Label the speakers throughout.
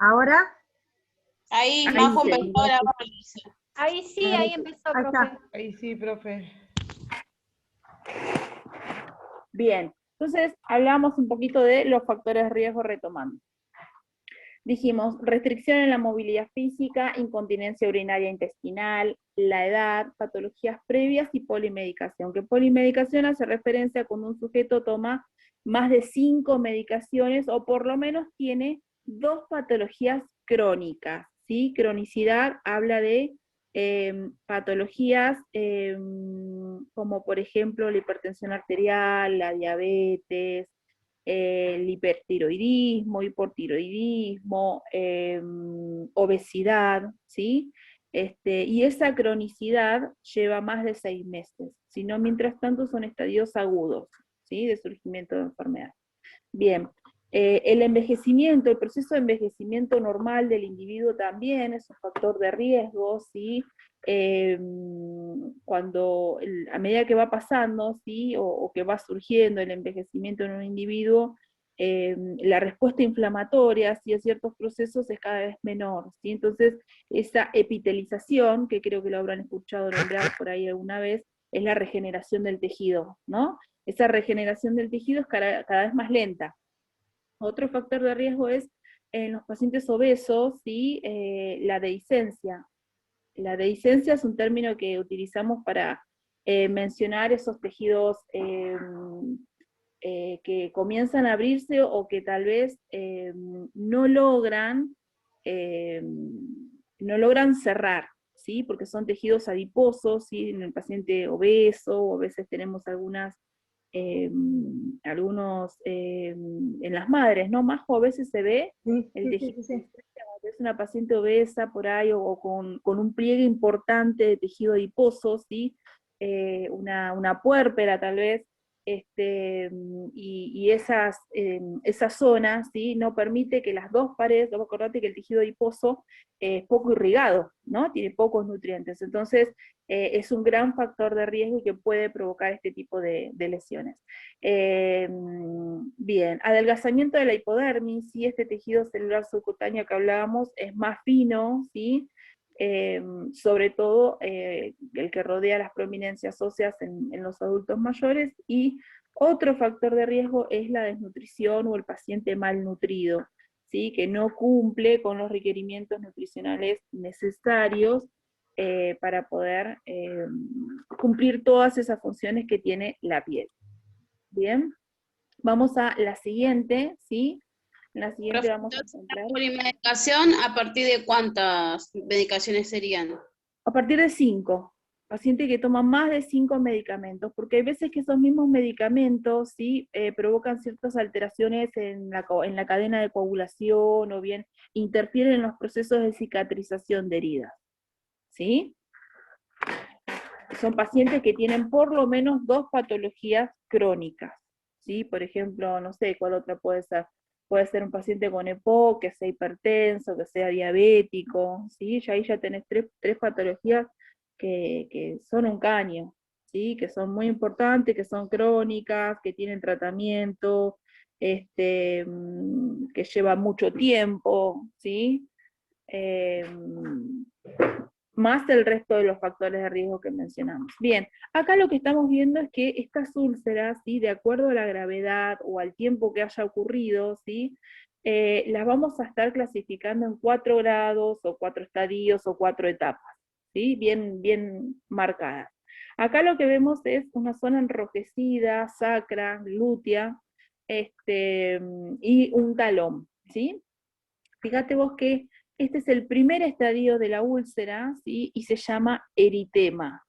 Speaker 1: ¿Ahora?
Speaker 2: Ahí,
Speaker 1: Ahí
Speaker 2: Majo
Speaker 1: dice.
Speaker 2: empezó a grabar.
Speaker 3: Ahí sí, ahí empezó,
Speaker 1: Ahí
Speaker 3: profe.
Speaker 1: está.
Speaker 4: Ahí sí, profe.
Speaker 5: Bien, entonces hablamos un poquito de los factores de riesgo retomando. Dijimos, restricción en la movilidad física, incontinencia urinaria intestinal, la edad, patologías previas y polimedicación. Que polimedicación hace referencia a cuando un sujeto toma más de 5 medicaciones o por lo menos tiene 2 patologías crónicas, ¿sí? Cronicidad habla de patologías como por ejemplo la hipertensión arterial, la diabetes, el hipertiroidismo, hipotiroidismo, obesidad, ¿sí? Y esa cronicidad lleva más de 6 meses, si no, mientras tanto son estadios agudos, ¿sí? De surgimiento de enfermedad. Bien, el envejecimiento, el proceso de envejecimiento normal del individuo también es un factor de riesgo, ¿sí? Cuando a medida que va pasando, ¿sí? O que va surgiendo el envejecimiento en un individuo, la respuesta inflamatoria, ¿sí? A ciertos procesos es cada vez menor, ¿sí? Entonces, esa epitelización, que creo que lo habrán escuchado nombrar por ahí alguna vez, es la regeneración del tejido, ¿no? Esa regeneración del tejido es cada vez más lenta. Otro factor de riesgo es en los pacientes obesos, ¿sí? La dehiscencia. La dehiscencia es un término que utilizamos para mencionar esos tejidos que comienzan a abrirse o que tal vez no logran, eh, no logran cerrar, ¿sí? Porque son tejidos adiposos, ¿sí? En el paciente obeso, o a veces tenemos en las madres, ¿no? Majo, a veces se ve
Speaker 1: Sí,
Speaker 5: el
Speaker 1: sí, sí,
Speaker 5: tejido,
Speaker 1: sí, sí.
Speaker 5: es una paciente obesa por ahí, o con un pliegue importante de tejido adiposo, ¿sí? Una puérpera tal vez, y esas zonas, ¿sí? No permite que las dos paredes, acordate que el tejido adiposo es poco irrigado, ¿no? Tiene pocos nutrientes, entonces es un gran factor de riesgo y que puede provocar este tipo de lesiones. Bien, adelgazamiento de la hipodermis, ¿sí? Este tejido celular subcutáneo que hablábamos es más fino, ¿sí? Sobre todo el que rodea las prominencias óseas en los adultos mayores, y otro factor de riesgo es la desnutrición o el paciente malnutrido, ¿sí? Que no cumple con los requerimientos nutricionales necesarios para poder cumplir todas esas funciones que tiene la piel. Bien, vamos a la siguiente, ¿sí? En la siguiente
Speaker 2: Profe,
Speaker 5: vamos a
Speaker 2: entonces, la
Speaker 5: encontrar
Speaker 2: polimedicación, ¿a partir de cuántas medicaciones serían?
Speaker 5: a partir de 5, paciente que toma más de 5 medicamentos, porque hay veces que esos mismos medicamentos, ¿sí? Provocan ciertas alteraciones en la cadena de coagulación, o bien interfieren en los procesos de cicatrización de heridas, ¿sí? Son pacientes que tienen por lo menos 2 patologías crónicas, ¿sí? Por ejemplo, no sé, ¿cuál otra puede ser? Puede ser un paciente con EPOC, que sea hipertenso, que sea diabético, ¿sí? Ya ahí ya tenés tres patologías que son un caño, ¿sí? Que son muy importantes, que son crónicas, que tienen tratamiento, que lleva mucho tiempo, ¿sí? Eh, más el resto de los factores de riesgo que mencionamos. Bien, acá lo que estamos viendo es que estas úlceras, ¿sí? De acuerdo a la gravedad o al tiempo que haya ocurrido, ¿sí? Las vamos a estar clasificando en 4 grados, o 4 estadios, o 4 etapas, ¿sí? Bien marcadas. Acá lo que vemos es una zona enrojecida, sacra, glútea, y un talón, ¿sí? Fíjate vos que este es el primer estadio de la úlcera, ¿sí? Y se llama eritema,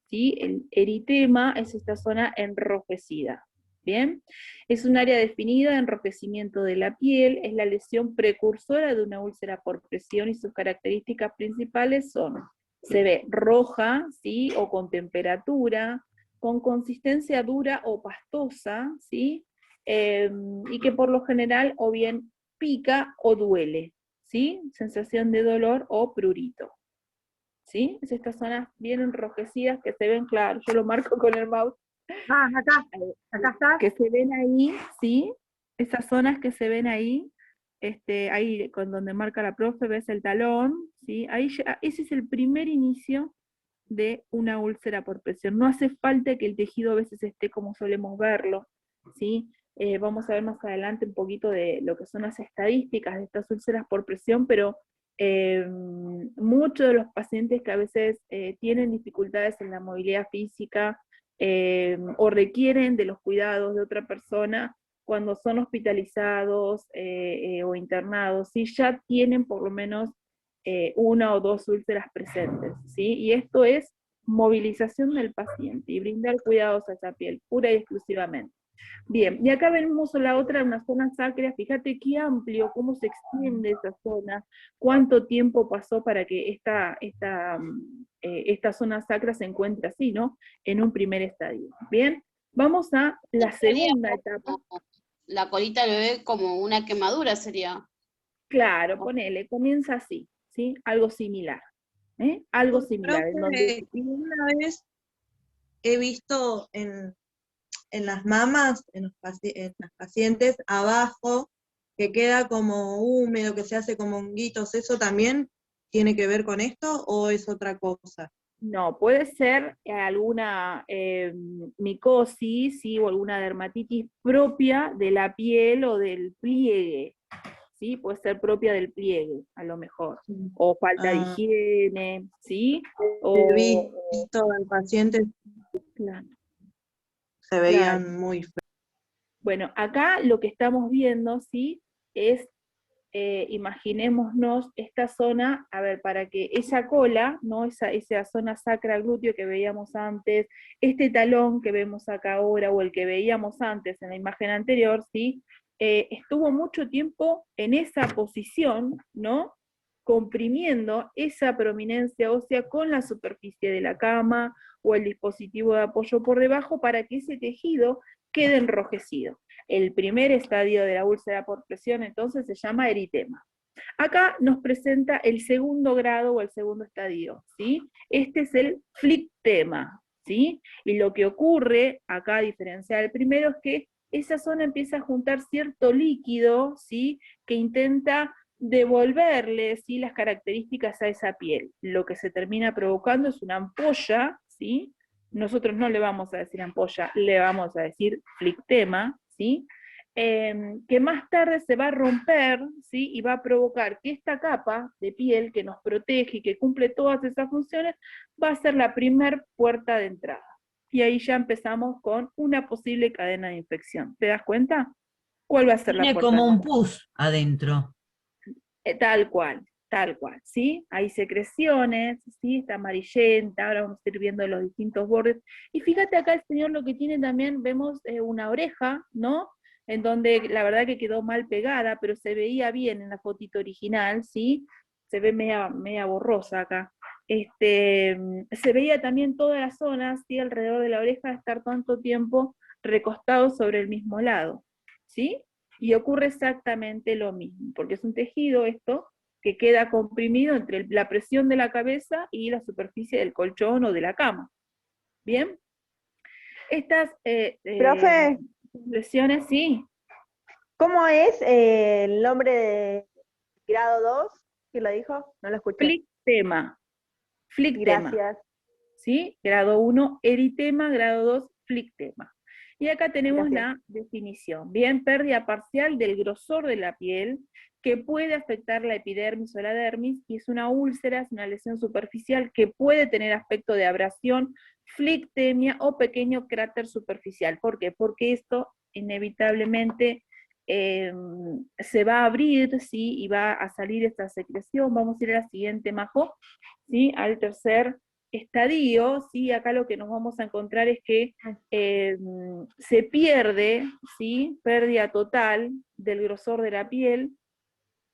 Speaker 5: ¿sí? El eritema es esta zona enrojecida, ¿bien? Es un área definida de enrojecimiento de la piel, es la lesión precursora de una úlcera por presión, y sus características principales son: se ve roja, ¿sí? O con temperatura, con consistencia dura o pastosa, ¿sí? Y que por lo general o bien pica o duele, ¿sí? Sensación de dolor o prurito, ¿sí? Es estas zonas bien enrojecidas que se ven, claro, yo lo marco con el mouse,
Speaker 1: Ah, acá está.
Speaker 5: que se ven ahí, ¿sí? Esas zonas que se ven ahí, ahí con donde marca la profe, ves el talón, ¿sí? Ahí ese es el primer inicio de una úlcera por presión. No hace falta que el tejido a veces esté como solemos verlo, ¿sí? Vamos a ver más adelante un poquito de lo que son las estadísticas de estas úlceras por presión, pero muchos de los pacientes que a veces tienen dificultades en la movilidad física o requieren de los cuidados de otra persona, cuando son hospitalizados o internados, ¿sí? Ya tienen por lo menos una o dos úlceras presentes, ¿sí? Y esto es movilización del paciente y brindar cuidados a esa piel, pura y exclusivamente. Bien, y acá vemos la otra, una zona sacra, fíjate qué amplio, cómo se extiende esa zona, cuánto tiempo pasó para que esta zona sacra se encuentre así, ¿no? En un primer estadio. Bien, vamos a la segunda etapa.
Speaker 2: La colita del bebé como una quemadura sería.
Speaker 5: Claro, ponele, comienza así, ¿sí? Algo similar, ¿eh? Algo similar, en donde...
Speaker 1: Profe, y una vez he visto en las mamas, en las pacientes, abajo, que queda como húmedo, que se hace como honguitos, ¿eso también tiene que ver con esto o es otra cosa?
Speaker 5: No, puede ser alguna micosis, ¿sí? O alguna dermatitis propia de la piel o del pliegue, ¿sí? Puede ser propia del pliegue, a lo mejor. O falta de higiene, ¿sí?
Speaker 1: He
Speaker 5: O,
Speaker 1: visto en pacientes
Speaker 5: claro,
Speaker 1: se
Speaker 5: claro.
Speaker 1: veían muy feos.
Speaker 5: Bueno, acá lo que estamos viendo, ¿sí? Es imaginémonos esta zona, a ver, para que esa cola, ¿no? Esa zona sacra glúteo que veíamos antes, este talón que vemos acá ahora, o el que veíamos antes en la imagen anterior, ¿sí? Estuvo mucho tiempo en esa posición, ¿no? Comprimiendo esa prominencia ósea con la superficie de la cama o el dispositivo de apoyo por debajo para que ese tejido quede enrojecido. El primer estadio de la úlcera por presión entonces se llama eritema. Acá nos presenta el segundo grado o el segundo estadio, ¿sí? Este es el flictema, ¿sí? Y lo que ocurre acá, a diferencia del primero, es que esa zona empieza a juntar cierto líquido, ¿sí? Que intenta devolverle, ¿sí? Las características a esa piel. Lo que se termina provocando es una ampolla, ¿sí? Nosotros no le vamos a decir ampolla, le vamos a decir flictema, ¿sí? Que más tarde se va a romper, ¿sí? Y va a provocar que esta capa de piel que nos protege y que cumple todas esas funciones, va a ser la primer puerta de entrada. Y ahí ya empezamos con una posible cadena de infección. ¿Te das cuenta? ¿Cuál va a ser la
Speaker 3: Tiene
Speaker 5: puerta
Speaker 3: como
Speaker 5: de
Speaker 3: un
Speaker 5: entrada?
Speaker 3: pus adentro.
Speaker 5: Tal cual, ¿sí? Hay secreciones, ¿sí? Está amarillenta, ahora vamos a ir viendo los distintos bordes. Y fíjate acá el señor lo que tiene también, vemos una oreja, ¿no? En donde la verdad que quedó mal pegada, pero se veía bien en la fotito original, ¿sí? Se ve media borrosa acá. Se veía también toda la zona, ¿sí? Alrededor de la oreja de estar tanto tiempo recostado sobre el mismo lado, ¿sí? Y ocurre exactamente lo mismo, porque es un tejido esto que queda comprimido entre la presión de la cabeza y la superficie del colchón o de la cama. ¿Bien? Estas
Speaker 4: Profe,
Speaker 5: lesiones, sí.
Speaker 4: ¿cómo es el nombre de grado 2? ¿Quién lo dijo? No lo escuché.
Speaker 5: Flictema. Flictema.
Speaker 4: Gracias.
Speaker 5: ¿Sí? Grado 1, eritema, grado 2, flictema. Y acá tenemos
Speaker 4: Gracias.
Speaker 5: la definición. Bien, pérdida parcial del grosor de la piel que puede afectar la epidermis o la dermis, y es una úlcera, es una lesión superficial que puede tener aspecto de abrasión, flictemia o pequeño cráter superficial. ¿Por qué? Porque esto inevitablemente se va a abrir, ¿sí? Y va a salir esta secreción. Vamos a ir a la siguiente, Majo, ¿sí? Al tercer estadio, ¿sí? Acá lo que nos vamos a encontrar es que se pierde, ¿sí? Pérdida total del grosor de la piel.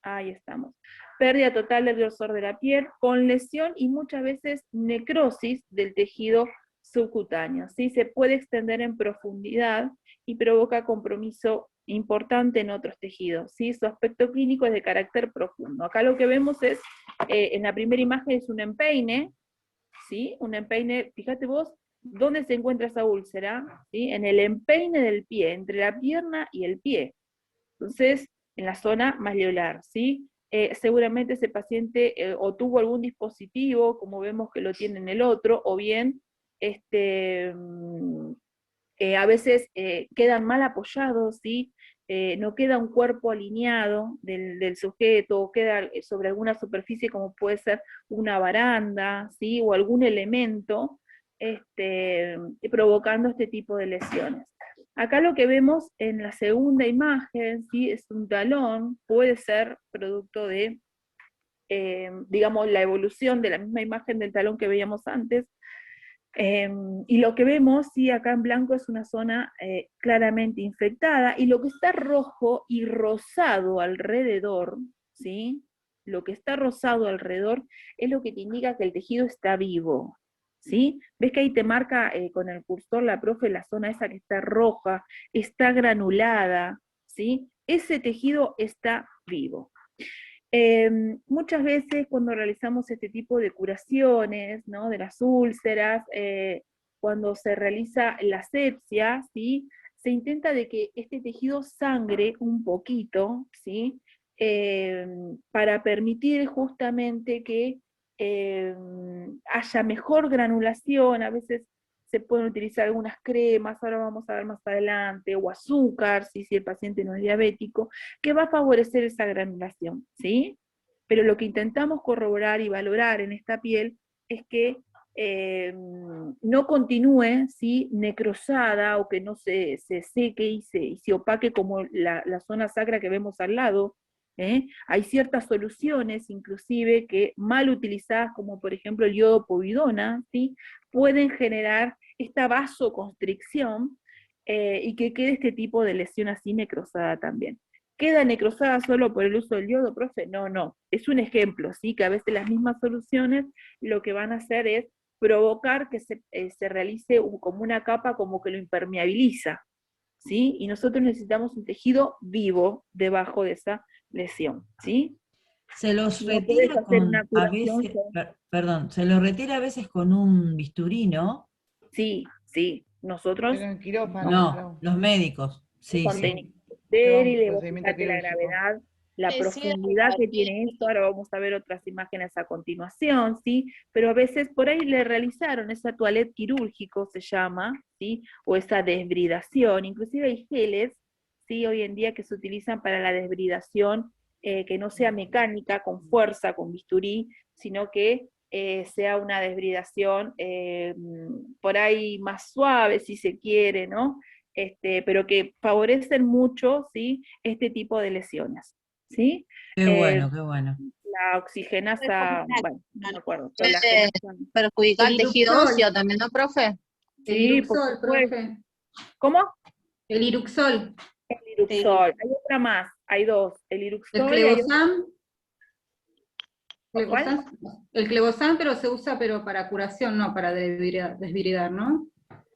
Speaker 5: Ahí estamos. Pérdida total del grosor de la piel, con lesión y muchas veces necrosis del tejido subcutáneo, ¿sí? Se puede extender en profundidad y provoca compromiso importante en otros tejidos, ¿sí? Su aspecto clínico es de carácter profundo. Acá lo que vemos es, en la primera imagen es un empeine, ¿sí? Un empeine, fíjate vos, ¿dónde se encuentra esa úlcera? ¿Sí? En el empeine del pie, entre la pierna y el pie. Entonces, en la zona malleolar, ¿sí? Seguramente ese paciente o tuvo algún dispositivo, como vemos que lo tiene en el otro, o bien a veces quedan mal apoyados, ¿sí? No queda un cuerpo alineado del sujeto, o queda sobre alguna superficie como puede ser una baranda, ¿sí? O algún elemento, provocando este tipo de lesiones. Acá lo que vemos en la segunda imagen, ¿sí? Es un talón, puede ser producto de, digamos, la evolución de la misma imagen del talón que veíamos antes, y lo que vemos, sí, acá en blanco es una zona claramente infectada, y lo que está rojo y rosado alrededor, ¿sí? Lo que está rosado alrededor es lo que te indica que el tejido está vivo, ¿sí? ¿Ves que ahí te marca con el cursor la profe la zona esa que está roja, está granulada, ¿sí? Ese tejido está vivo. Muchas veces cuando realizamos este tipo de curaciones, ¿no? De las úlceras, cuando se realiza la asepsia, ¿sí? Se intenta de que este tejido sangre un poquito, ¿sí? Para permitir justamente que haya mejor granulación. A veces se pueden utilizar algunas cremas, ahora vamos a ver más adelante, o azúcar, ¿sí? Si el paciente no es diabético, que va a favorecer esa granulación, ¿sí? Pero lo que intentamos corroborar y valorar en esta piel es que no continúe, ¿sí? Necrosada, o que no se seque y se opaque como la zona sacra que vemos al lado. Hay ciertas soluciones, inclusive, que mal utilizadas, como por ejemplo el iodopovidona, ¿sí? Pueden generar esta vasoconstricción y que quede este tipo de lesión así necrosada también. ¿Queda necrosada solo por el uso del yodo, profe? No, no. Es un ejemplo, ¿sí? Que a veces las mismas soluciones lo que van a hacer es provocar que se realice como una capa como que lo impermeabiliza, ¿sí? Y nosotros necesitamos un tejido vivo debajo de esa lesión, ¿sí?
Speaker 3: Se los
Speaker 5: No puedes
Speaker 3: retira
Speaker 5: hacer una
Speaker 3: con, a
Speaker 5: curación
Speaker 3: veces,
Speaker 5: con...
Speaker 3: perdón, se los retira a veces con un bisturí, ¿no?
Speaker 5: Sí, sí. Nosotros
Speaker 6: Pero en quirófano,
Speaker 5: no.
Speaker 3: No, los médicos, sí,
Speaker 5: Son
Speaker 3: sí.
Speaker 5: técnicos estériles, vos
Speaker 6: Procedimiento
Speaker 5: fijate la
Speaker 6: quirúrgico.
Speaker 5: gravedad, la
Speaker 2: Sí,
Speaker 5: profundidad que tiene esto, ahora vamos a ver otras imágenes a continuación, ¿sí? Pero a veces por ahí le realizaron esa toilette quirúrgico, se llama, ¿sí? O esa desbridación, inclusive hay geles, ¿sí? Hoy en día que se utilizan para la desbridación, que no sea mecánica, con fuerza, con bisturí, sino que sea una desbridación por ahí más suave, si se quiere, ¿no? Pero que favorecen mucho, ¿sí? Este tipo de lesiones, ¿sí?
Speaker 3: Qué bueno, qué bueno.
Speaker 5: La oxigenasa, bueno, no me acuerdo, pero la
Speaker 2: puede
Speaker 5: genasa,
Speaker 2: perjudicar
Speaker 7: El
Speaker 2: el tejido
Speaker 7: Iruxol.
Speaker 2: óseo también, ¿no, profe?
Speaker 7: El
Speaker 5: sí, por
Speaker 7: Iruxol,
Speaker 5: supuesto.
Speaker 7: profe.
Speaker 5: ¿Cómo?
Speaker 7: El Iruxol.
Speaker 5: El Iruxol, hay otra más, hay dos, el
Speaker 7: El
Speaker 5: Iruxol y hay otra.
Speaker 7: Clebosam.
Speaker 5: ¿Cuál?
Speaker 7: El Clebosam, pero se usa pero para curación, no para desviridar, ¿no?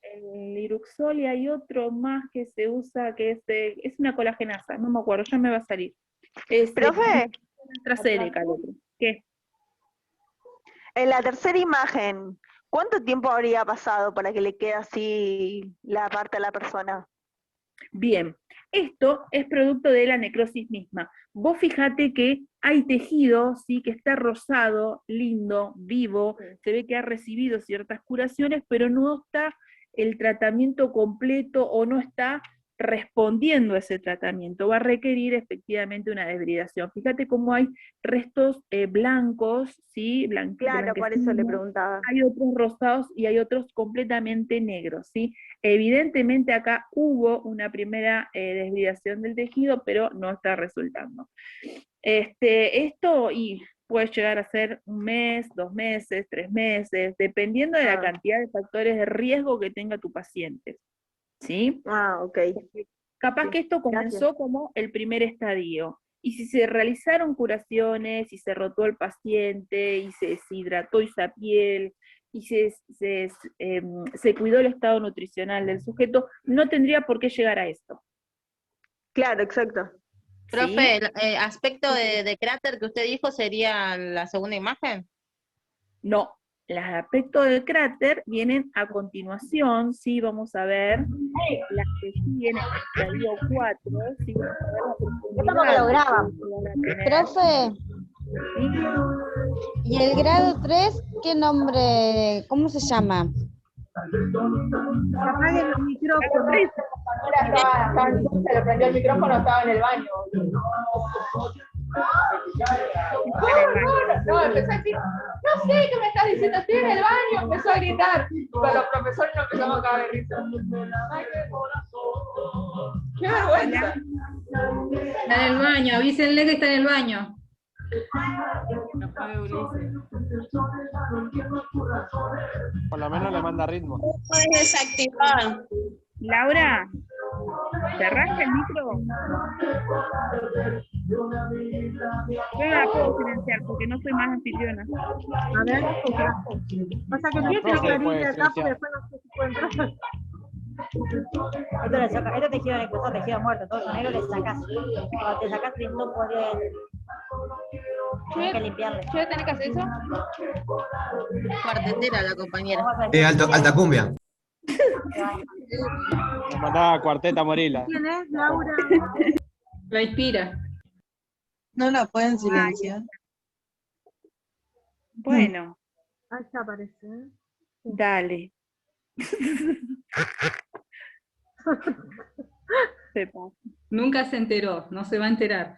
Speaker 5: El Iruxol y hay otro más que se usa, que es una colagenasa, no me acuerdo, ya me va a salir.
Speaker 4: Profe,
Speaker 5: AstraZeneca el otro. ¿Qué?
Speaker 4: en la tercera imagen, ¿cuánto tiempo habría pasado para que le quede así la parte a la persona?
Speaker 5: Bien, esto es producto de la necrosis misma. Vos fijate que hay tejido, ¿sí? Que está rosado, lindo, vivo, se ve que ha recibido ciertas curaciones, pero no está el tratamiento completo o no está respondiendo a ese tratamiento. Va a requerir efectivamente una desbridación. Fíjate cómo hay restos blancos, ¿sí?
Speaker 4: Claro, por eso le preguntaba.
Speaker 5: Hay otros rosados y hay otros completamente negros, ¿sí? Evidentemente acá hubo una primera desviación del tejido, pero no está resultando. Esto puede llegar a ser 1 mes, 2 meses, 3 meses, dependiendo de la cantidad de factores de riesgo que tenga tu paciente, ¿sí?
Speaker 4: Ok.
Speaker 5: Capaz
Speaker 4: Sí,
Speaker 5: que esto comenzó como el primer estadio, y si se realizaron curaciones, y se rotó el paciente, y se deshidrató esa piel, y se cuidó el estado nutricional del sujeto, no tendría por qué llegar a esto.
Speaker 4: Claro, exacto.
Speaker 2: Profe, el aspecto de cráter que usted dijo sería la segunda imagen.
Speaker 5: No, Los aspectos del cráter vienen a continuación, ¿sí? Vamos a ver las que siguen en el estadio 4, ¿sí? Vamos a ver la
Speaker 6: Como que lo
Speaker 5: profundidad
Speaker 6: graban.
Speaker 5: que van a tener,
Speaker 6: Profe,
Speaker 5: ¿sí?
Speaker 6: ¿y el grado 3 qué nombre, cómo se llama?
Speaker 8: Apague los micrófonos.
Speaker 9: Se le prendió el micrófono, estaba en el baño. No, empezó a decir, no sé qué me estás diciendo, estoy en el baño, empezó a gritar. Con los profesores nos empezamos a cagar de risa. Ay, qué vergüenza.
Speaker 7: Está en el baño, avísenle que está en el baño.
Speaker 10: Por lo menos le manda ritmo.
Speaker 2: Puedes desactivar.
Speaker 5: Laura, ¿cerraste el micro? Yo no la puedo silenciar porque no soy más anfitriona.
Speaker 8: A ver, pasa que no
Speaker 10: No
Speaker 8: quiero
Speaker 10: se
Speaker 8: salir
Speaker 10: puede
Speaker 8: de acá porque
Speaker 10: silenciar.
Speaker 8: después no sé si puedo entrar.
Speaker 11: Esto tejido en el cruzado, tejido muerto, todo con negro le sacás. Cuando te sacás no podés. Tenés que limpiarle.
Speaker 9: ¿Yo tenés que hacer eso?
Speaker 6: Cuartetera la compañera.
Speaker 12: Alta cumbia.
Speaker 10: Nos mandaba cuarteta Morila.
Speaker 8: ¿Quién es, Laura?
Speaker 7: La inspira.
Speaker 1: No la pueden silenciar.
Speaker 5: Bueno,
Speaker 8: Ahí se aparece. ¿Eh?
Speaker 5: dale. Se pasa.
Speaker 7: Nunca se enteró, no se va a enterar.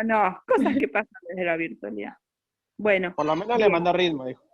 Speaker 5: No, cosas que pasan desde la virtualidad. Bueno,
Speaker 10: Por lo menos le manda ritmo, dijo.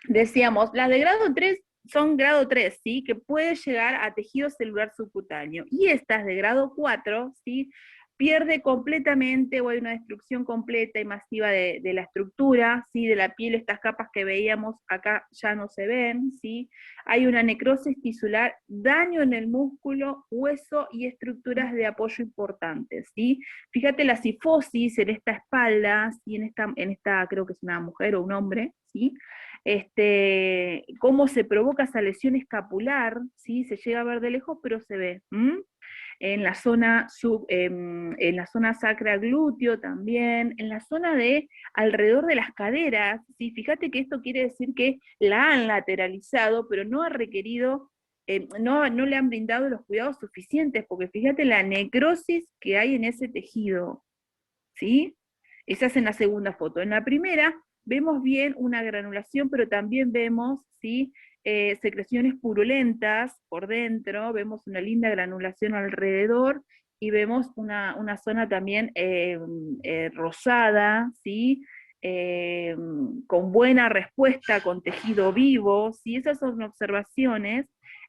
Speaker 5: decíamos, las de grado 3 son grado 3, ¿sí? Que puede llegar a tejido celular subcutáneo. Y estas de grado 4, ¿sí? Pierde completamente, o hay una destrucción completa y masiva de la estructura, ¿sí? De la piel, estas capas que veíamos acá ya no se ven, ¿sí? Hay una necrosis tisular, daño en el músculo, hueso y estructuras de apoyo importantes, ¿sí? Fíjate la cifosis en esta espalda, ¿sí? En esta creo que es una mujer o un hombre, ¿sí? Cómo se provoca esa lesión escapular, ¿sí? Se llega a ver de lejos, pero se ve. En la zona en la zona sacra glúteo también, en la zona de alrededor de las caderas, ¿sí? Fíjate que esto quiere decir que la han lateralizado, pero no ha requerido, no le han brindado los cuidados suficientes, porque fíjate la necrosis que hay en ese tejido, ¿sí? Esa es en la segunda foto. En la primera vemos bien una granulación, pero también vemos, ¿sí? Secreciones purulentas por dentro, vemos una linda granulación alrededor, y vemos una zona también rosada, ¿sí? Con buena respuesta, con tejido vivo, ¿sí? Esas son observaciones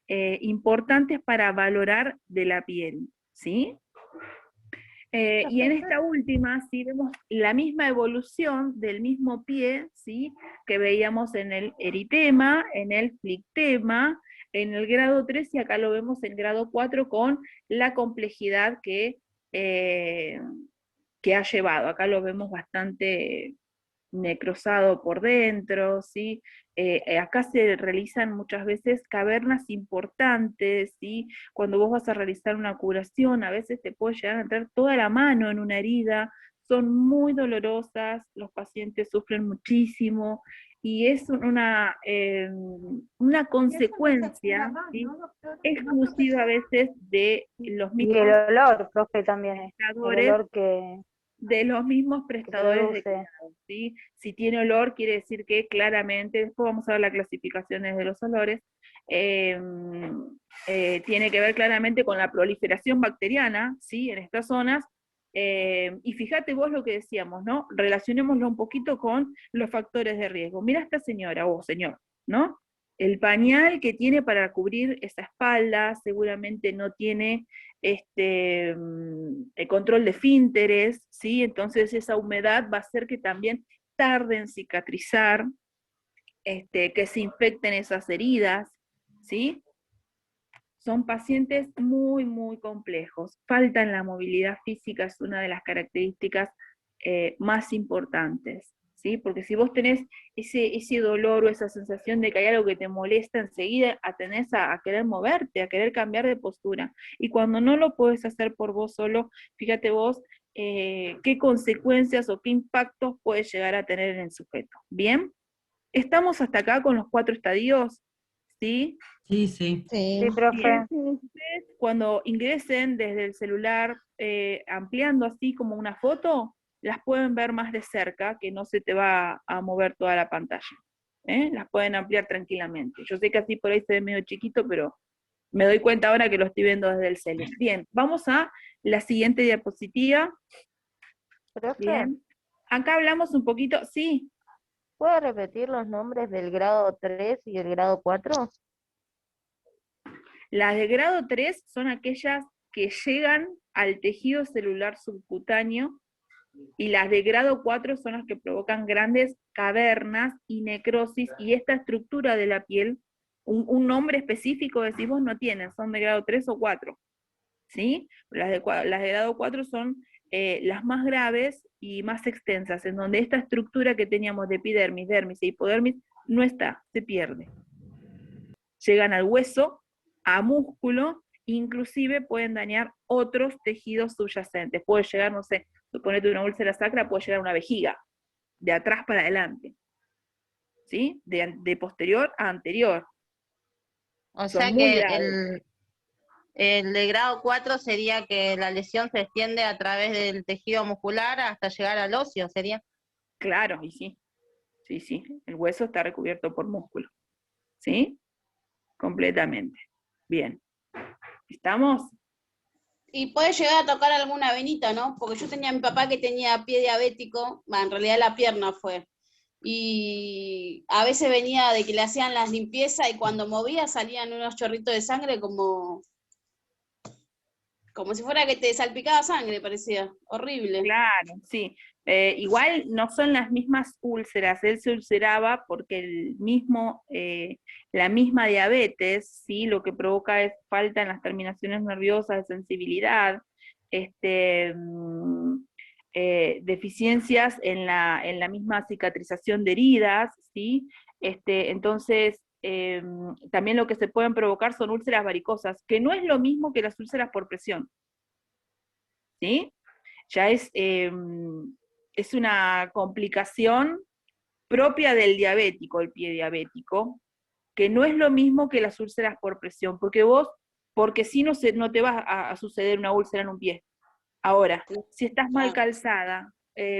Speaker 5: importantes para valorar de la piel, ¿sí? Y en esta última, sí, vemos la misma evolución del mismo pie, ¿sí? Que veíamos en el eritema, en el flictema, en el grado 3, y acá lo vemos en grado 4 con la complejidad que ha llevado. Acá lo vemos bastante necrosado por dentro, ¿sí? Acá se realizan muchas veces cavernas importantes, ¿sí? Cuando vos vas a realizar una curación, a veces te puede llegar a entrar toda la mano en una herida, son muy dolorosas, los pacientes sufren muchísimo, y es una consecuencia, ¿sí? Exclusiva a veces de los
Speaker 11: Y
Speaker 5: mismos
Speaker 11: el olor, profe, también es. El
Speaker 5: prestadores,
Speaker 11: olor que
Speaker 5: de los mismos prestadores de
Speaker 11: produce.
Speaker 5: cuidado, ¿sí? Si tiene olor, quiere decir que claramente, después vamos a ver las clasificaciones de los olores, tiene que ver claramente con la proliferación bacteriana, ¿sí? En estas zonas, y fíjate vos lo que decíamos, ¿no? Relacionémoslo un poquito con los factores de riesgo. Mira esta señora, o señor, ¿no? El pañal que tiene para cubrir esa espalda seguramente no tiene el control de esfínteres, ¿sí? Entonces esa humedad va a hacer que también tarde en cicatrizar, que se infecten esas heridas, ¿sí? Son pacientes muy, muy complejos. Falta en la movilidad física, es una de las características más importantes, ¿sí? Porque si vos tenés ese dolor o esa sensación de que hay algo que te molesta, enseguida tenés a querer moverte, a querer cambiar de postura. Y cuando no lo podés hacer por vos solo, fíjate vos qué consecuencias o qué impactos puede llegar a tener en el sujeto. ¿Bien? ¿Estamos hasta acá con los 4 estadios? ¿Sí?
Speaker 3: Sí, sí.
Speaker 4: Sí, profe.
Speaker 5: Bien. Ustedes, cuando ingresen desde el celular, ampliando así como una foto, las pueden ver más de cerca, que no se te va a mover toda la pantalla. Las pueden ampliar tranquilamente. Yo sé que así por ahí se ve medio chiquito, pero me doy cuenta ahora que lo estoy viendo desde el celular. Bien, vamos a la siguiente diapositiva.
Speaker 4: Profe,
Speaker 5: Bien. Acá hablamos un poquito, sí,
Speaker 4: ¿puede repetir los nombres del grado 3 y el grado 4?
Speaker 5: las de grado 3 son aquellas que llegan al tejido celular subcutáneo, y las de grado 4 son las que provocan grandes cavernas y necrosis, y esta estructura de la piel, un nombre específico decís vos no tienen, son de grado 3 o 4, ¿sí? Las de grado 4 son las más graves y más extensas, en donde esta estructura que teníamos de epidermis, dermis e hipodermis no está, se pierde. Llegan al hueso, a músculo, inclusive pueden dañar otros tejidos subyacentes. Puede llegar, no sé, suponete una úlcera sacra, puede llegar a una vejiga, de atrás para adelante, ¿sí? De posterior a anterior.
Speaker 12: O
Speaker 5: Son
Speaker 12: sea
Speaker 5: muy
Speaker 12: que
Speaker 5: graves.
Speaker 12: el de grado 4 sería que la lesión se extiende a través del tejido muscular hasta llegar al óseo, ¿sería?
Speaker 5: Claro, y sí. Sí, sí, el hueso está recubierto por músculo. ¿Sí? Completamente. Bien. ¿Estamos?
Speaker 2: Y puede llegar a tocar alguna venita, ¿no? Porque yo tenía a mi papá que tenía pie diabético, en realidad la pierna fue. Y a veces venía de que le hacían las limpiezas y cuando movía salían unos chorritos de sangre como si fuera que te salpicaba sangre, parecía. Horrible.
Speaker 5: Claro, sí. Igual no son las mismas úlceras, él se ulceraba porque la misma diabetes, ¿sí? Lo que provoca es falta en las terminaciones nerviosas de sensibilidad, deficiencias en la misma cicatrización de heridas, ¿sí? Entonces, también lo que se pueden provocar son úlceras varicosas, que no es lo mismo que las úlceras por presión, ¿sí? Ya es una complicación propia del diabético, el pie diabético, que no es lo mismo que las úlceras por presión, porque si no te va a suceder una úlcera en un pie. Ahora, si estás mal calzada,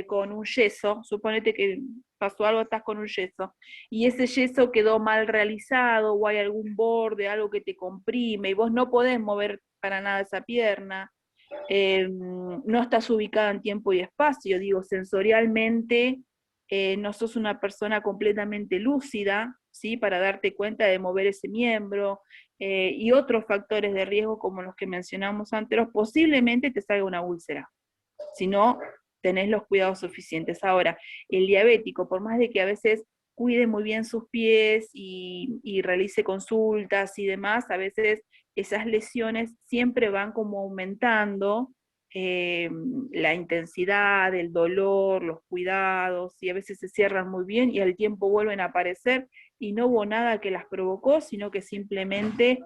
Speaker 5: con un yeso, suponete que pasó algo, estás con un yeso, y ese yeso quedó mal realizado, o hay algún borde, algo que te comprime, y vos no podés mover para nada esa pierna, no estás ubicada en tiempo y espacio, digo, sensorialmente no sos una persona completamente lúcida, ¿sí? Para darte cuenta de mover ese miembro, y otros factores de riesgo como los que mencionamos antes, posiblemente te salga una úlcera, si no tenés los cuidados suficientes. Ahora, el diabético, por más de que a veces cuide muy bien sus pies y realice consultas y demás, a veces esas lesiones siempre van como aumentando la intensidad, el dolor, los cuidados, y a veces se cierran muy bien y al tiempo vuelven a aparecer y no hubo nada que las provocó, sino que simplemente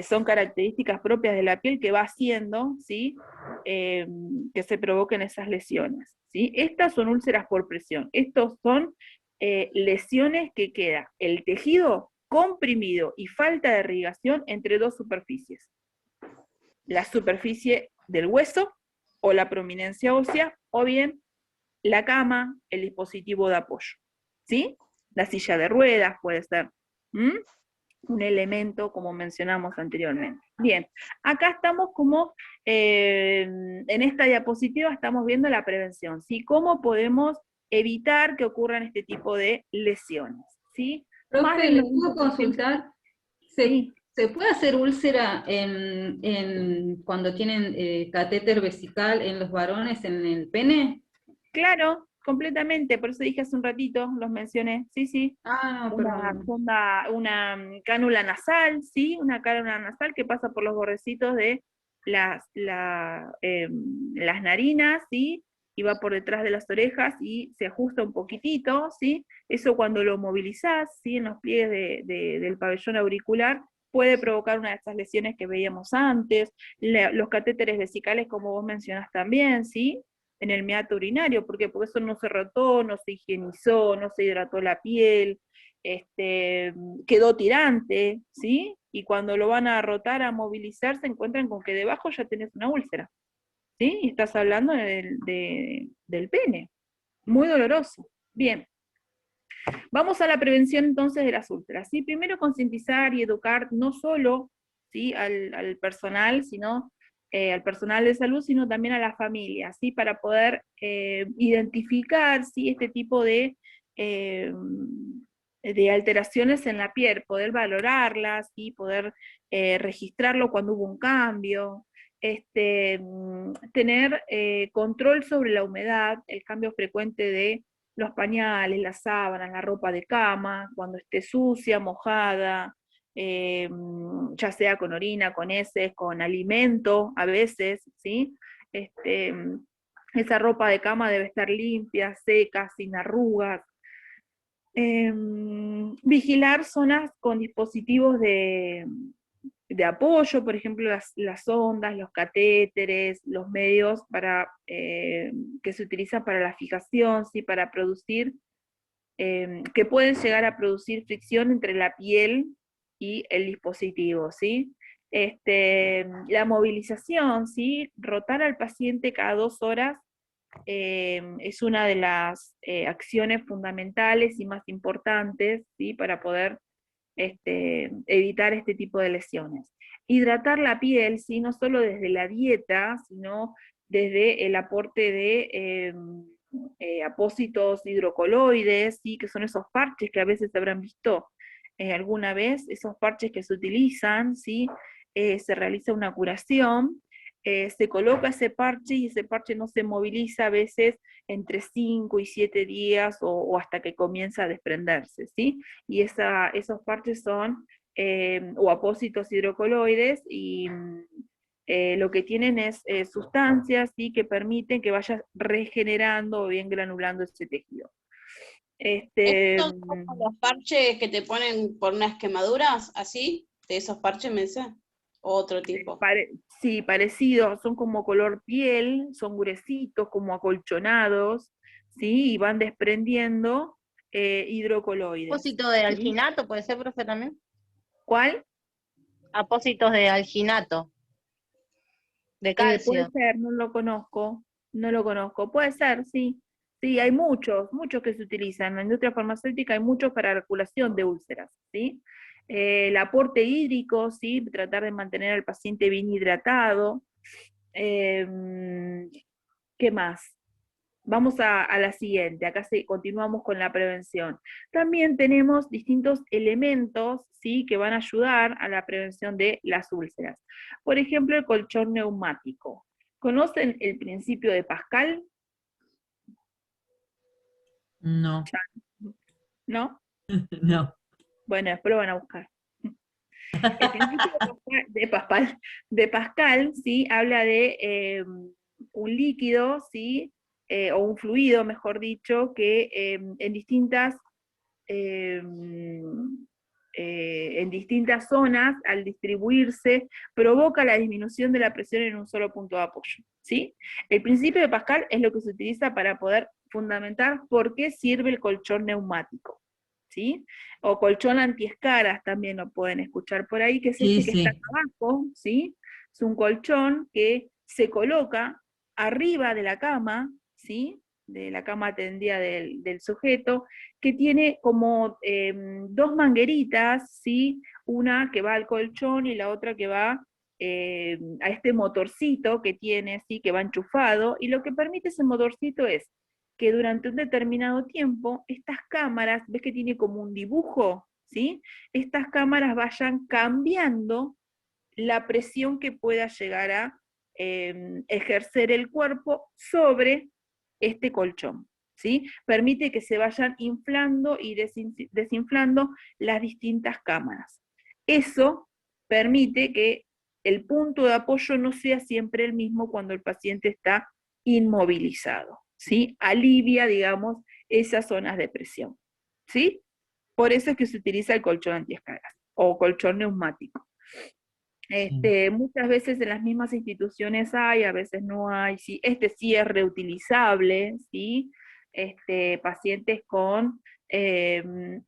Speaker 5: son características propias de la piel que va haciendo, ¿sí? Que se provoquen esas lesiones, ¿sí? Estas son úlceras por presión, estos son lesiones que queda el tejido comprimido y falta de irrigación entre dos superficies. La superficie del hueso o la prominencia ósea, o bien la cama, el dispositivo de apoyo, ¿sí? La silla de ruedas puede ser un elemento, como mencionamos anteriormente. Bien, acá estamos como, en esta diapositiva estamos viendo la prevención, ¿sí? ¿Cómo podemos evitar que ocurran este tipo de lesiones? ¿Sí?
Speaker 7: Profe, ¿le puedo
Speaker 5: Sí.
Speaker 7: consultar? ¿Se puede hacer úlcera cuando tienen catéter vesical en los varones en el pene?
Speaker 5: Claro, completamente, por eso dije hace un ratito, los mencioné, sí, sí.
Speaker 7: Ah, no, perdón.
Speaker 5: Una cánula nasal, ¿sí? Una cánula nasal que pasa por los bordecitos de las narinas, ¿sí? Y va por detrás de las orejas y se ajusta un poquitito, ¿sí? Eso cuando lo movilizás, ¿sí? En los pliegues del pabellón auricular, puede provocar una de esas lesiones que veíamos antes. Los catéteres vesicales, como vos mencionás también, ¿sí? En el meato urinario, ¿por qué? Porque eso no se rotó, no se higienizó, no se hidrató la piel, quedó tirante, ¿sí? Y cuando lo van a rotar, a movilizar, se encuentran con que debajo ya tenés una úlcera, ¿sí? Y estás hablando del pene. Muy doloroso. Bien. Vamos a la prevención entonces de las úlceras, ¿sí? Primero concientizar y educar no solo, ¿sí?, al personal, sino al personal de salud, sino también a la familia, ¿sí? Para poder identificar, ¿sí?, este tipo de alteraciones en la piel, poder valorarlas, ¿sí?, poder registrarlo cuando hubo un cambio, tener control sobre la humedad, el cambio frecuente de los pañales, las sábanas, la ropa de cama, cuando esté sucia, mojada, ya sea con orina, con heces, con alimento, a veces, ¿sí? Esa ropa de cama debe estar limpia, seca, sin arrugas. Vigilar zonas con dispositivos de apoyo, por ejemplo, las ondas, los catéteres, los medios que se utilizan para la fijación, ¿sí?, para producir, que pueden llegar a producir fricción entre la piel y el dispositivo, ¿sí? La movilización, ¿sí? Rotar al paciente cada 2 horas es una de las acciones fundamentales y más importantes, ¿sí?, para poder evitar este tipo de lesiones. Hidratar la piel, ¿sí?, no solo desde la dieta, sino desde el aporte de apósitos hidrocoloides, ¿sí?, que son esos parches que a veces habrán visto alguna vez, esos parches que se utilizan, ¿sí? Se realiza una curación, se coloca ese parche y ese parche no se moviliza a veces entre 5 y 7 días o hasta que comienza a desprenderse, ¿sí? Y esos parches son o apósitos hidrocoloides y lo que tienen es sustancias, ¿sí?, que permiten que vaya regenerando o bien granulando ese tejido.
Speaker 2: ¿Estos son como los parches que te ponen por unas quemaduras, así? ¿De esos parches me decís? ¿Otro tipo?
Speaker 5: Sí, parecidos, son como color piel, son gruesitos, como acolchonados, ¿sí? Y van desprendiendo hidrocoloides.
Speaker 12: Apósito de
Speaker 5: ¿sí?
Speaker 12: alginato, ¿puede ser, profe, también?
Speaker 5: ¿Cuál?
Speaker 12: Apósitos de alginato. De calcio.
Speaker 5: Puede ser, no lo conozco, puede ser, sí. Sí, hay muchos que se utilizan. En la industria farmacéutica hay muchos para la curación de úlceras, ¿sí? El aporte hídrico, ¿sí? Tratar de mantener al paciente bien hidratado. ¿Qué más? Vamos a la siguiente, acá continuamos con la prevención. También tenemos distintos elementos, ¿sí?, que van a ayudar a la prevención de las úlceras. Por ejemplo, el colchón neumático. ¿Conocen el principio de Pascal?
Speaker 3: No.
Speaker 5: ¿No?
Speaker 3: No.
Speaker 5: Bueno, después lo van a buscar. El principio de Pascal, ¿sí?, habla de un líquido, ¿sí?, o un fluido, mejor dicho, que en distintas zonas, al distribuirse, provoca la disminución de la presión en un solo punto de apoyo, ¿sí? El principio de Pascal es lo que se utiliza para poder fundamentar por qué sirve el colchón neumático, ¿sí? O colchón antiescaras también lo pueden escuchar por ahí, que es
Speaker 3: Sí,
Speaker 5: este que
Speaker 3: sí.
Speaker 5: está abajo, ¿sí? Es un colchón que se coloca arriba de la cama, ¿sí?, de la cama tendida del sujeto, que tiene como 2 mangueritas, ¿sí?, una que va al colchón y la otra que va a este motorcito que tiene, ¿sí?, que va enchufado, y lo que permite ese motorcito es que durante un determinado tiempo, estas cámaras, ves que tiene como un dibujo, ¿sí?, estas cámaras vayan cambiando la presión que pueda llegar a ejercer el cuerpo sobre este colchón, ¿sí? Permite que se vayan inflando y desinflando las distintas cámaras. Eso permite que el punto de apoyo no sea siempre el mismo cuando el paciente está inmovilizado, ¿sí? Alivia, digamos, esas zonas de presión, ¿sí? Por eso es que se utiliza el colchón antiescaras o colchón neumático. Muchas veces en las mismas instituciones hay, a veces no hay, ¿sí? Este sí es reutilizable, ¿sí? pacientes con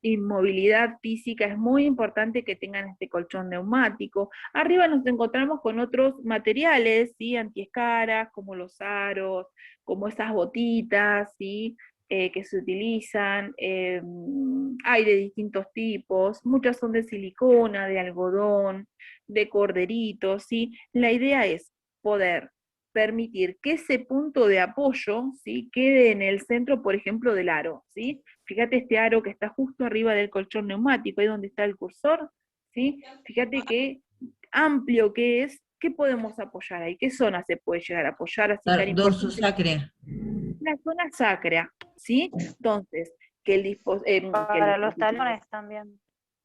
Speaker 5: inmovilidad física, es muy importante que tengan este colchón neumático. Arriba nos encontramos con otros materiales, ¿sí? Antiescaras, como los aros, como esas botitas, ¿sí? Que se utilizan, hay de distintos tipos, muchas son de silicona, de algodón, de corderitos, ¿sí? La idea es poder permitir que ese punto de apoyo, ¿sí? Quede en el centro, por ejemplo, del aro, ¿sí? Fíjate este aro que está justo arriba del colchón neumático, ahí donde está el cursor, ¿sí? Fíjate qué amplio que es, ¿qué podemos apoyar ahí? ¿Qué zona se puede llegar a apoyar así tan importante?
Speaker 3: Dorsosacra.
Speaker 5: La zona sacra, ¿sí? Entonces, que el dispositivo...
Speaker 11: Para los talones también.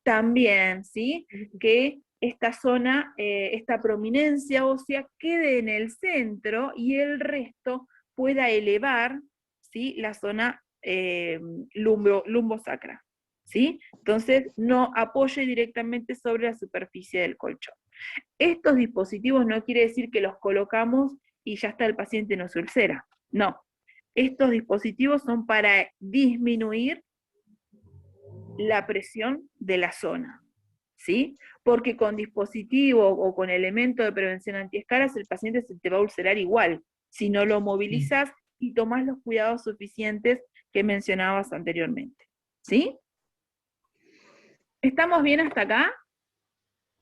Speaker 5: También, ¿sí? Que esta zona, esta prominencia ósea quede en el centro y el resto pueda elevar, ¿sí? La zona lumbosacra, ¿sí? Entonces, no apoye directamente sobre la superficie del colchón. Estos dispositivos no quiere decir que los colocamos y ya está, el paciente no se ulcera. No. Estos dispositivos son para disminuir la presión de la zona, ¿sí? Porque con dispositivo o con elemento de prevención antiescaras el paciente se te va a ulcerar igual, si no lo movilizas y tomás los cuidados suficientes que mencionabas anteriormente, ¿sí? ¿Estamos bien hasta acá?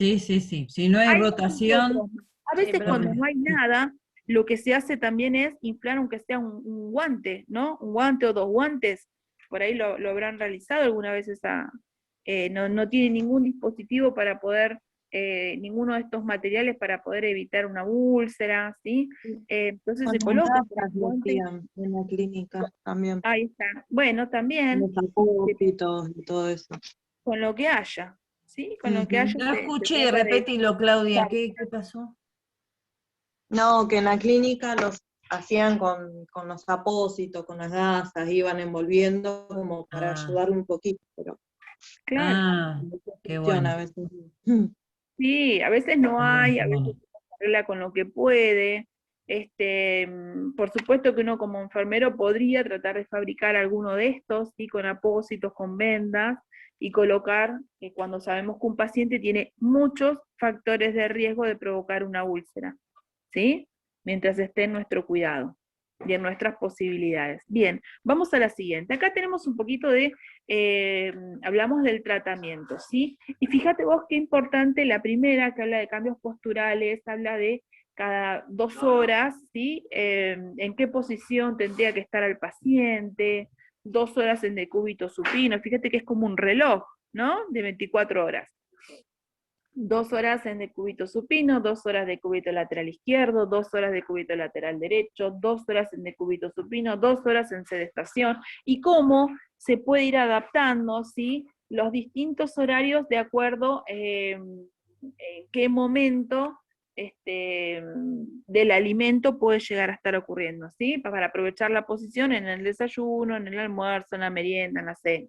Speaker 3: Sí, sí, sí. Si no hay rotación...
Speaker 5: A veces
Speaker 3: Sí,
Speaker 5: cuando
Speaker 3: pero-
Speaker 5: no hay nada, lo que se hace también es inflar aunque sea un guante, ¿no? Un guante o 2 guantes. Por ahí lo habrán realizado alguna vez no tiene ningún dispositivo para poder, ninguno de estos materiales para poder evitar una úlcera, ¿sí? Entonces se
Speaker 1: Con
Speaker 5: coloca
Speaker 1: gasas
Speaker 5: el
Speaker 1: lo
Speaker 5: guante.
Speaker 1: hacían en la clínica también.
Speaker 5: Ahí está. Bueno, también
Speaker 1: Los apósitos y todo eso.
Speaker 5: con lo que haya, ¿sí? Con lo que haya
Speaker 3: No
Speaker 5: se
Speaker 3: escuché,
Speaker 5: trata de...
Speaker 3: repetilo, Claudia, ¿qué pasó?
Speaker 1: No, que en la clínica los hacían con los apósitos, con las gasas, iban envolviendo como para ayudar un poquito, pero
Speaker 5: Claro.
Speaker 3: Qué
Speaker 1: funciona
Speaker 3: bueno.
Speaker 1: a veces.
Speaker 5: Sí, a veces no hay, a
Speaker 3: bueno.
Speaker 5: veces se arregla con lo que puede. Por supuesto que uno como enfermero podría tratar de fabricar alguno de estos, ¿sí? Con apósitos, con vendas, y colocar, cuando sabemos que un paciente tiene muchos factores de riesgo de provocar una úlcera, ¿sí? Mientras esté en nuestro cuidado y en nuestras posibilidades. Bien, vamos a la siguiente. Acá tenemos un poquito de, hablamos del tratamiento, ¿sí? Y fíjate vos qué importante la primera, que habla de cambios posturales, habla de cada 2 horas, ¿sí? En qué posición tendría que estar el paciente, 2 horas en decúbito supino, fíjate que es como un reloj, ¿no? De 24 horas. 2 horas en decúbito supino, 2 horas de cúbito lateral izquierdo, 2 horas de cúbito lateral derecho, 2 horas en decúbito supino, 2 horas en sedestación, y cómo se puede ir adaptando, ¿sí? Los distintos horarios de acuerdo en qué momento del alimento puede llegar a estar ocurriendo, ¿sí? Para aprovechar la posición en el desayuno, en el almuerzo, en la merienda, en la cena,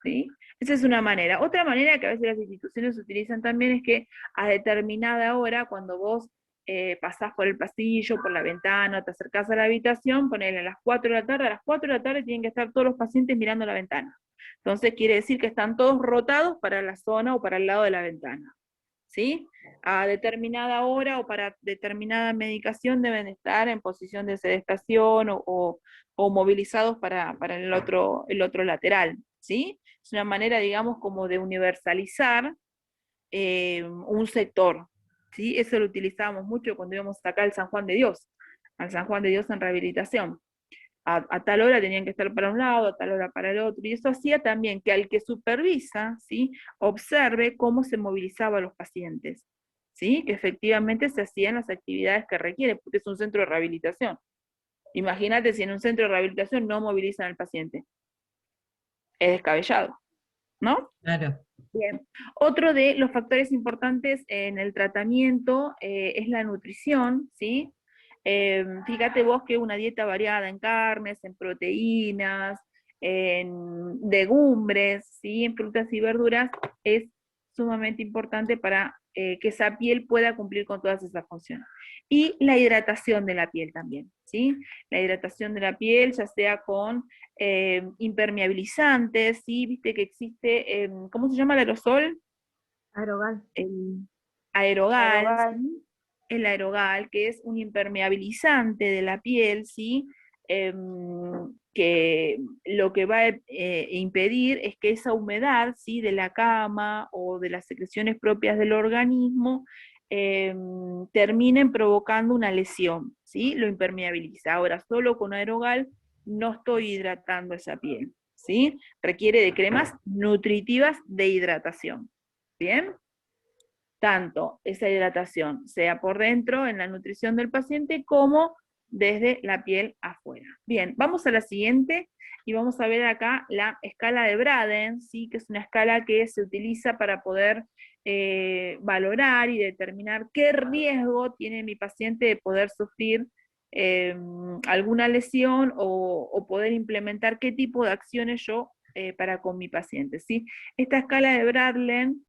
Speaker 5: ¿sí? Esa es una manera. Otra manera que a veces las instituciones utilizan también es que a determinada hora, cuando vos pasás por el pasillo, por la ventana, te acercás a la habitación, ponele a las 4 de la tarde, a las 4 de la tarde tienen que estar todos los pacientes mirando la ventana. Entonces quiere decir que están todos rotados para la zona o para el lado de la ventana, ¿sí? A determinada hora o para determinada medicación deben estar en posición de sedestación o movilizados para el otro lateral, ¿sí? Es una manera, digamos, como de universalizar un sector, ¿sí? Eso lo utilizábamos mucho cuando íbamos acá al San Juan de Dios en rehabilitación. A tal hora tenían que estar para un lado, a tal hora para el otro, y eso hacía también que al que supervisa, ¿sí? Observe cómo se movilizaban los pacientes, ¿sí? Que efectivamente se hacían las actividades que requiere, porque es un centro de rehabilitación. Imagínate si en un centro de rehabilitación no movilizan al paciente. Es descabellado, ¿no?
Speaker 3: Claro.
Speaker 5: Bien. Otro de los factores importantes en el tratamiento es la nutrición, ¿sí? Fíjate vos que una dieta variada en carnes, en proteínas, en legumbres, ¿sí? En frutas y verduras, es sumamente importante para que esa piel pueda cumplir con todas esas funciones. Y la hidratación de la piel también, ¿sí? La hidratación de la piel, ya sea con impermeabilizantes, ¿sí? Viste que existe, ¿cómo se llama el aerosol?
Speaker 8: Aerogal.
Speaker 5: El aerogal,
Speaker 4: Aerogal.
Speaker 5: ¿sí? El aerogal, que es un impermeabilizante de la piel, ¿sí? Que lo que va a impedir es que esa humedad, ¿sí? De la cama o de las secreciones propias del organismo terminen provocando una lesión, ¿sí? Lo impermeabiliza. Ahora, solo con aerogal no estoy hidratando esa piel, ¿sí? Requiere de cremas nutritivas de hidratación, ¿bien? Tanto esa hidratación sea por dentro en la nutrición del paciente como desde la piel afuera. Bien, vamos a la siguiente y vamos a ver acá la escala de Braden, ¿sí? Que es una escala que se utiliza para poder valorar y determinar qué riesgo tiene mi paciente de poder sufrir alguna lesión o poder implementar qué tipo de acciones yo para con mi paciente, ¿sí? Esta escala de Braden